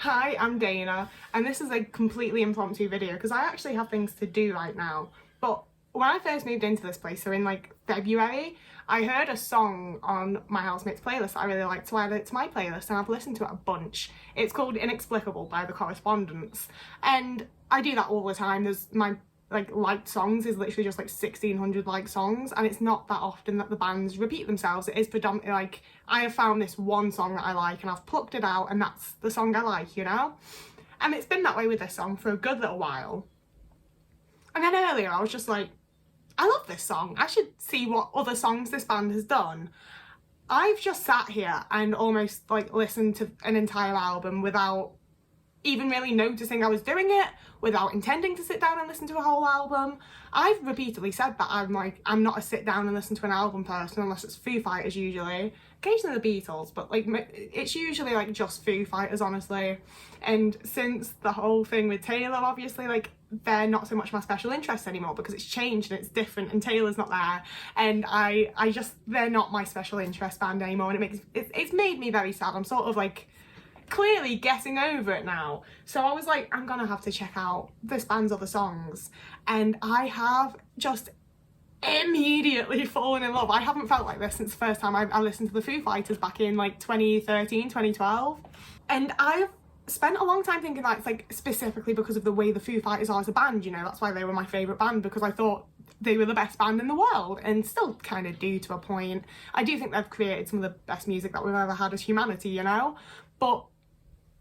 Hi, I'm Dana, and this is a completely impromptu video because I actually have things to do right now. But when I first moved into this place, so in like February, I heard a song on my housemate's playlist that I really liked, so I added it to my playlist and I've listened to it a bunch. It's called Inexplicable by The Correspondents, and I do that all the time. There's my liked songs is literally just like 1,600 liked songs, and it's not that often that the bands repeat themselves. It is predominantly like I have found this one song that I like and I've plucked it out and that's the song I like, you know? And it's been that way with this song for a good little while. And then earlier I was just like, I love this song, I should see what other songs this band has done. I've just sat here and almost like listened to an entire album without even really noticing I was doing it, without intending to sit down and listen to a whole album. I've repeatedly said that I'm not a sit down and listen to an album person unless it's Foo Fighters usually. Occasionally the Beatles, but like it's usually like just Foo Fighters, honestly. And since the whole thing with Taylor, obviously, like they're not so much my special interest anymore because it's changed and it's different and Taylor's not there, and I just, they're not my special interest band anymore, and it's made me very sad. I'm sort of like clearly getting over it now. So I was like, I'm gonna have to check out this band's other songs, and I have just immediately fallen in love. I haven't felt like this since the first time I listened to the Foo Fighters back in like 2013, 2012. And I've spent a long time thinking that it's like specifically because of the way the Foo Fighters are as a band, you know, that's why they were my favourite band, because I thought they were the best band in the world, and still kind of do to a point. I do think they've created some of the best music that we've ever had as humanity, you know? But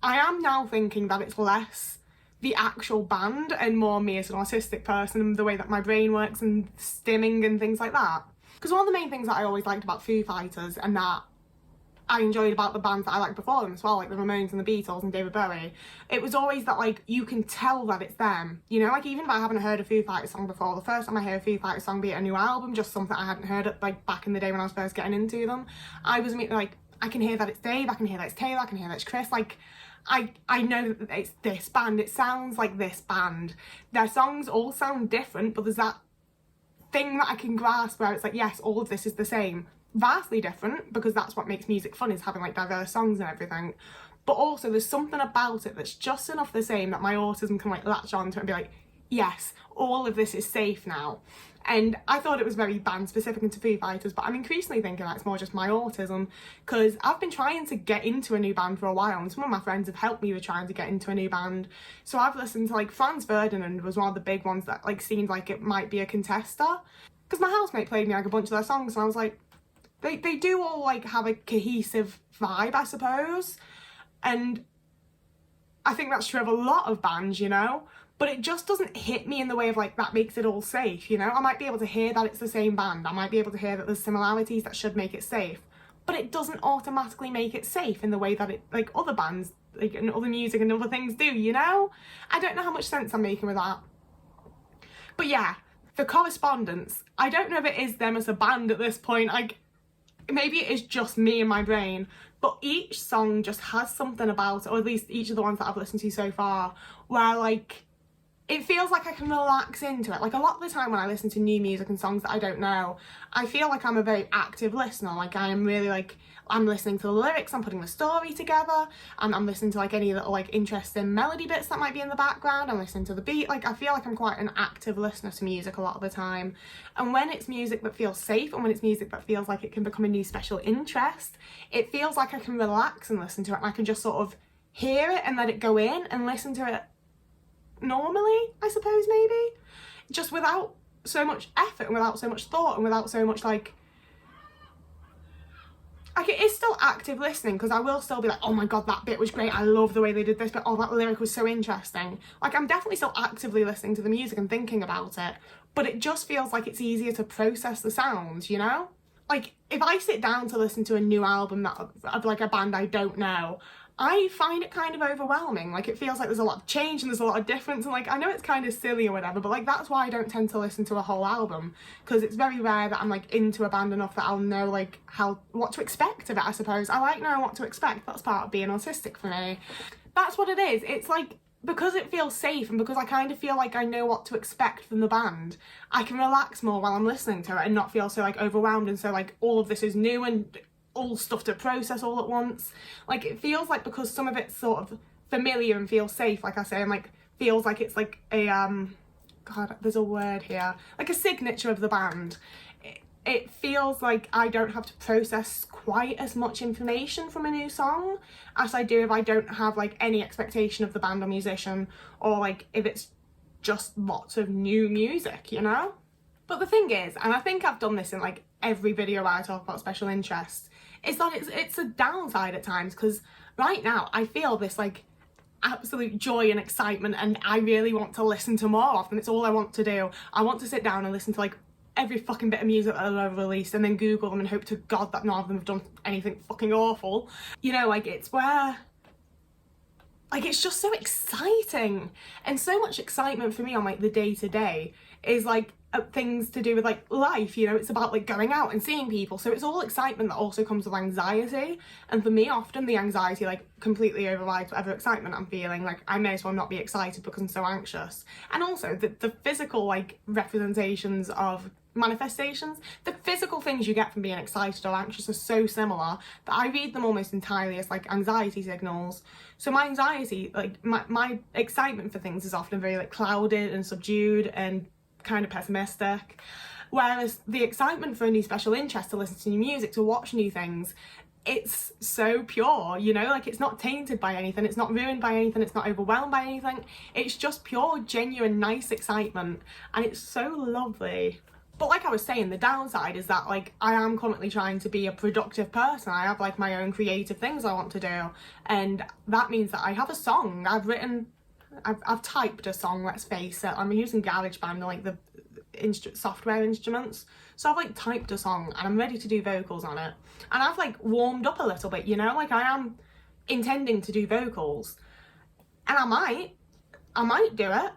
I am now thinking that it's less the actual band and more me as an autistic person and the way that my brain works and stimming and things like that. Because one of the main things that I always liked about Foo Fighters, and that I enjoyed about the bands that I liked before them as well, like the Ramones and the Beatles and David Bowie, it was always that like you can tell that it's them, you know? Like even if I haven't heard a Foo Fighters song before, the first time I hear a Foo Fighters song, be it a new album, just something I hadn't heard like back in the day when I was first getting into them, I was like, I can hear that it's Dave, I can hear that it's Taylor, I can hear that it's Chris, like I know that it's this band, it sounds like this band. Their songs all sound different, but there's that thing that I can grasp where it's like, yes, all of this is the same. Vastly different, because that's what makes music fun, is having like diverse songs and everything. But also there's something about it that's just enough the same that my autism can like latch onto it and be like, yes, all of this is safe now. And I thought it was very band specific into Foo Fighters, but I'm increasingly thinking that it's more just my autism, because I've been trying to get into a new band for a while, and some of my friends have helped me with trying to get into a new band. So I've listened to like Franz Ferdinand was one of the big ones that like seemed like it might be a contester, because my housemate played me like a bunch of their songs, and I was like, they do all like have a cohesive vibe, I suppose. And I think that's true of a lot of bands, you know? But it just doesn't hit me in the way of like, that makes it all safe, you know? I might be able to hear that it's the same band, I might be able to hear that there's similarities that should make it safe, but it doesn't automatically make it safe in the way that it, like other bands, like, and other music and other things do, you know? I don't know how much sense I'm making with that. But yeah, The Correspondents, I don't know if it is them as a band at this point, like, maybe it is just me and my brain, but each song just has something about it, or at least each of the ones that I've listened to so far, where like, it feels like I can relax into it. Like a lot of the time when I listen to new music and songs that I don't know, I feel like I'm a very active listener. Like I am really like, I'm listening to the lyrics, I'm putting the story together, and I'm listening to like any little like interesting melody bits that might be in the background, I'm listening to the beat. Like I feel like I'm quite an active listener to music a lot of the time. And when it's music that feels safe, and when it's music that feels like it can become a new special interest, it feels like I can relax and listen to it, and I can just sort of hear it and let it go in and listen to it normally, I suppose, maybe, just without so much effort and without so much thought and without so much like it is still active listening, because I will still be like, oh my god, that bit was great, I love the way they did this bit, oh that lyric was so interesting. Like I'm definitely still actively listening to the music and thinking about it, but it just feels like it's easier to process the sounds, you know? Like if I sit down to listen to a new album that of like a band I don't know, I find it kind of overwhelming. Like it feels like there's a lot of change and there's a lot of difference, and like I know it's kind of silly or whatever, but like that's why I don't tend to listen to a whole album, because it's very rare that I'm like into a band enough that I'll know like what to expect of it, I suppose. I like knowing what to expect, that's part of being autistic for me. That's what it is. It's like, because it feels safe and because I kind of feel like I know what to expect from the band, I can relax more while I'm listening to it and not feel so like overwhelmed and so like all of this is new and all stuff to process all at once. Like it feels like, because some of it's sort of familiar and feels safe, like I say, and like feels like it's like a God, there's a word here, like a signature of the band. It feels like I don't have to process quite as much information from a new song as I do if I don't have like any expectation of the band or musician, or like if it's just lots of new music, you know? But the thing is, and I think I've done this in like every video where I talk about special interest, is that it's a downside at times, because right now I feel this like absolute joy and excitement, and I really want to listen to more often. It's all I want to do. I want to sit down and listen to like every fucking bit of music that I've ever released, and then Google them and hope to God that none of them have done anything fucking awful. You know, like it's where, like it's just so exciting, and so much excitement for me on like the day-to-day is like things to do with like life, you know. It's about like going out and seeing people, so it's all excitement that also comes with anxiety, and for me often the anxiety like completely overrides whatever excitement I'm feeling. Like I may as well not be excited because I'm so anxious. And also the physical like representations of manifestations, the physical things you get from being excited or anxious are so similar that I read them almost entirely as like anxiety signals. So my anxiety, like my excitement for things is often very like clouded and subdued and kind of pessimistic, whereas the excitement for a new special interest, to listen to new music, to watch new things, it's so pure, you know, like it's not tainted by anything, it's not ruined by anything, it's not overwhelmed by anything, it's just pure, genuine, nice excitement, and it's so lovely. But like I was saying, the downside is that like I am currently trying to be a productive person. I have like my own creative things I want to do, and that means that I have a song I've typed a song, let's face it. I'm using GarageBand, like the software instruments. So I've like typed a song and I'm ready to do vocals on it. And I've like warmed up a little bit, you know, like I am intending to do vocals. And I might do it.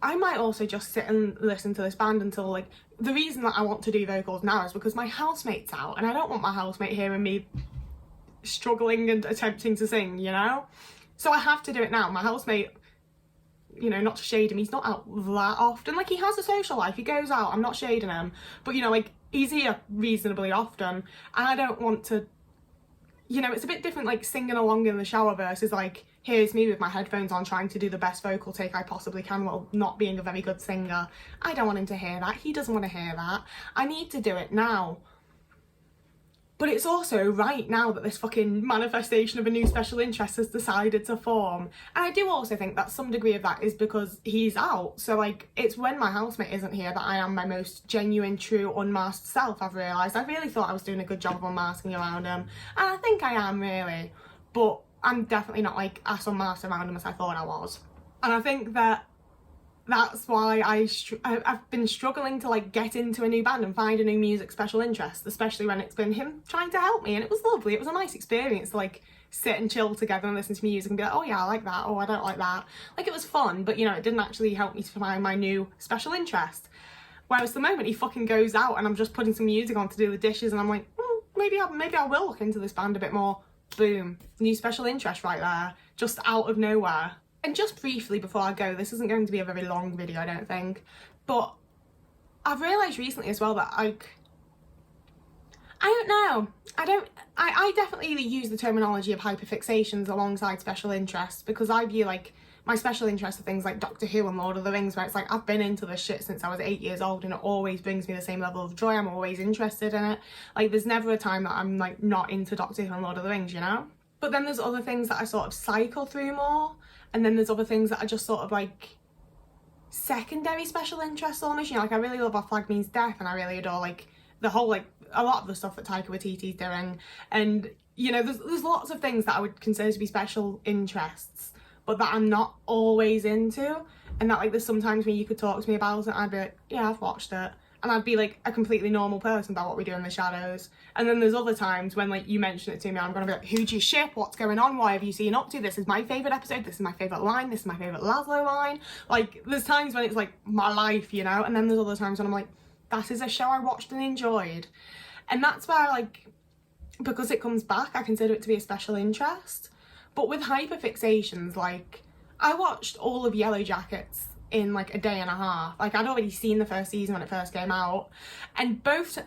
I might also just sit and listen to this band until like, the reason that I want to do vocals now is because my housemate's out and I don't want my housemate hearing me struggling and attempting to sing, you know? So I have to do it now. My housemate, you know, not to shade him, he's not out that often. Like, he has a social life, he goes out, I'm not shading him, but you know, like, he's here reasonably often, and I don't want to, you know, it's a bit different like singing along in the shower versus like, here's me with my headphones on trying to do the best vocal take I possibly can while not being a very good singer. I don't want him to hear that, he doesn't want to hear that. I need to do it now. But it's also right now that this fucking manifestation of a new special interest has decided to form. And I do also think that some degree of that is because he's out. So like, it's when my housemate isn't here that I am my most genuine, true, unmasked self, I've realised. I really thought I was doing a good job of unmasking around him. And I think I am, really. But I'm definitely not like as unmasked around him as I thought I was. And I think that that's why I've been struggling to like get into a new band and find a new music special interest, especially when it's been him trying to help me. And it was lovely, it was a nice experience to like sit and chill together and listen to music and be like, oh yeah, I like that, oh I don't like that. Like, it was fun, but you know, it didn't actually help me to find my new special interest. Whereas the moment he fucking goes out and I'm just putting some music on to do the dishes and I'm like, maybe I will look into this band a bit more, boom, new special interest right there, just out of nowhere. And just briefly before I go, this isn't going to be a very long video, I don't think, but I've realised recently as well that I don't know, I definitely use the terminology of hyperfixations alongside special interests, because I view like my special interests are things like Doctor Who and Lord of the Rings, where it's like I've been into this shit since I was 8 years old and it always brings me the same level of joy, I'm always interested in it. Like, there's never a time that I'm like not into Doctor Who and Lord of the Rings, you know? But then there's other things that I sort of cycle through more. And then there's other things that are just sort of like secondary special interests almost, you know, like I really love Our Flag Means Death and I really adore like the whole, like a lot of the stuff that Taika Waititi's doing. And, you know, there's lots of things that I would consider to be special interests, but that I'm not always into. And that like there's sometimes when you could talk to me about it and I'd be like, yeah, I've watched it. And I'd be like a completely normal person about what we do in the shadows. And then there's other times when like you mention it to me, I'm gonna be like, who do you ship? What's going on? Why have you seen up to? This is my favourite episode, this is my favourite line, this is my favourite Laszlo line. Like, there's times when it's like my life, you know? And then there's other times when I'm like, that is a show I watched and enjoyed. And that's where like, because it comes back, I consider it to be a special interest. But with hyperfixations, like, I watched all of Yellow Jackets in like a day and a half. Like I'd already seen the first season when it first came out, and both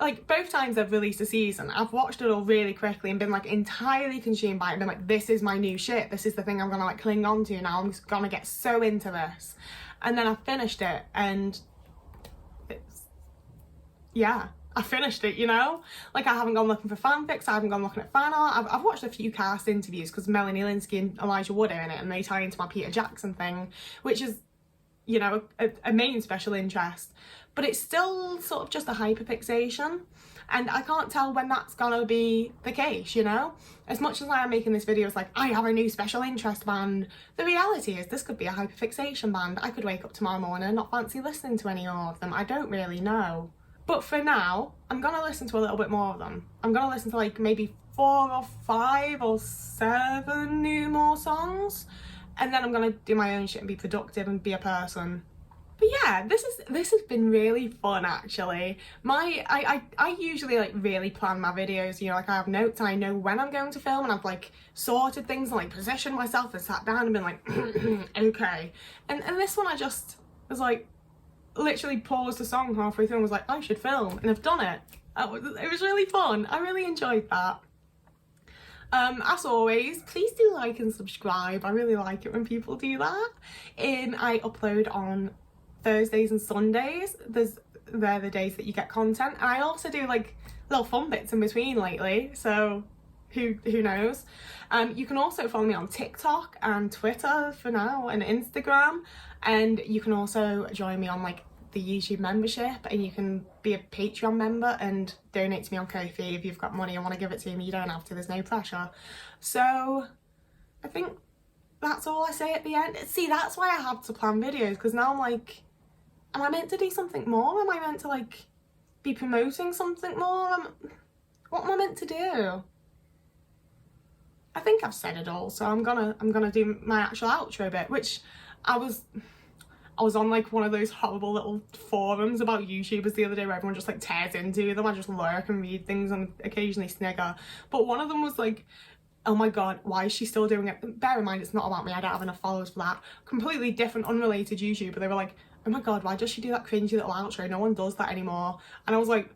times they've released a season, I've watched it all really quickly and been like entirely consumed by it and been like, this is my new shit, this is the thing I'm gonna like cling on to now, I'm just gonna get so into this. And then I finished it and it's, yeah, I finished it, you know? Like I haven't gone looking for fanfics, I haven't gone looking at fan art, I've watched a few cast interviews because Melanie Lynskey and Elijah Wood are in it and they tie into my Peter Jackson thing, which is, you know, a main special interest, but it's still sort of just a hyperfixation, and I can't tell when that's gonna be the case, you know? As much as I am making this video, it's like, I have a new special interest band, the reality is this could be a hyperfixation band. I could wake up tomorrow morning and not fancy listening to any more of them. I don't really know. But for now, I'm gonna listen to a little bit more of them. I'm gonna listen to like maybe 4 or 5 or 7 new more songs, and then I'm gonna do my own shit and be productive and be a person. But yeah, this has been really fun actually. I usually like really plan my videos, you know, like I have notes and I know when I'm going to film and I've like sorted things and like positioned myself and sat down and been like okay. And this one I just was like literally paused the song halfway through and was like, I should film, and I've done it. It was really fun. I really enjoyed that. As always, please do like and subscribe. I really like it when people do that. I upload on Thursdays and Sundays. They're the days that you get content, and I also do like little fun bits in between lately, so who knows. You can also follow me on TikTok and Twitter for now, and Instagram, and you can also join me on like the YouTube membership, and you can be a Patreon member and donate to me on Ko-fi if you've got money and want to give it to me. You don't have to, there's no pressure. So I think that's all I say at the end. See, that's why I have to plan videos, because now I'm like, am I meant to do something more? Am I meant to like be promoting something more? What am I meant to do? I think I've said it all, so I'm gonna do my actual outro bit, which I was on like one of those horrible little forums about YouTubers the other day where everyone just like tears into them. I just lurk and read things and occasionally snigger. But one of them was like, oh my god, why is she still doing it? Bear in mind, it's not about me, I don't have enough followers for that. Completely different, unrelated YouTuber. They were like, oh my god, why does she do that cringy little outro? No one does that anymore. And I was like,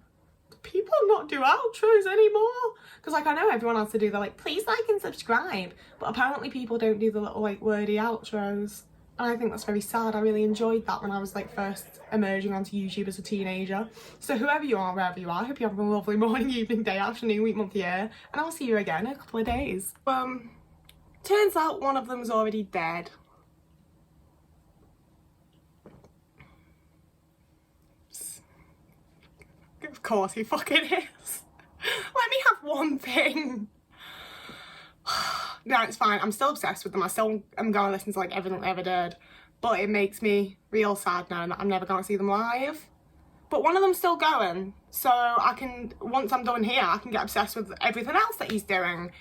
people not do outros anymore? Because like I know everyone has to do the like, please like and subscribe, but apparently people don't do the little like wordy outros. And I think that's very sad. I really enjoyed that when I was like first emerging onto YouTube as a teenager. So whoever you are, wherever you are, I hope you have a lovely morning, evening, day, afternoon, week, month, year, and I'll see you again in a couple of days. Turns out one of them's already dead. Of course he fucking is. Let me have one thing. No, it's fine. I'm still obsessed with them. I still am going to listen to like everything they ever did. But it makes me real sad now that I'm never going to see them live. But one of them's still going. So I can, once I'm done here, I can get obsessed with everything else that he's doing.